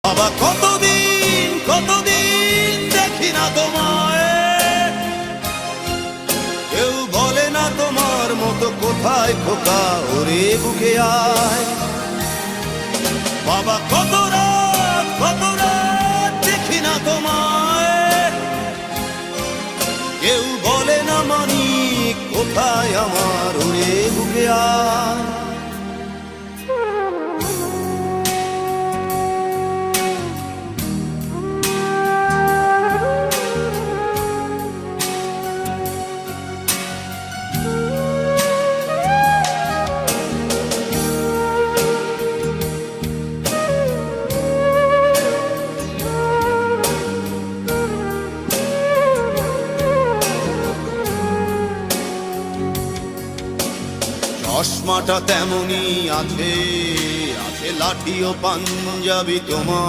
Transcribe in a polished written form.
বাবা কতদিন কতদিন দেখি না তোমায়, কেউ বলে না তোমার মতো কোথায় খোকা ওরে বুকে আয়। বাবা কত রাত দেখি না তোমায়, কেউ বলে না মানি কোথায় আমার ওরে বুকে আয়। চশমাটা তেমনি আছে, আছে লাঠি ও পাঞ্জাবি তোমার।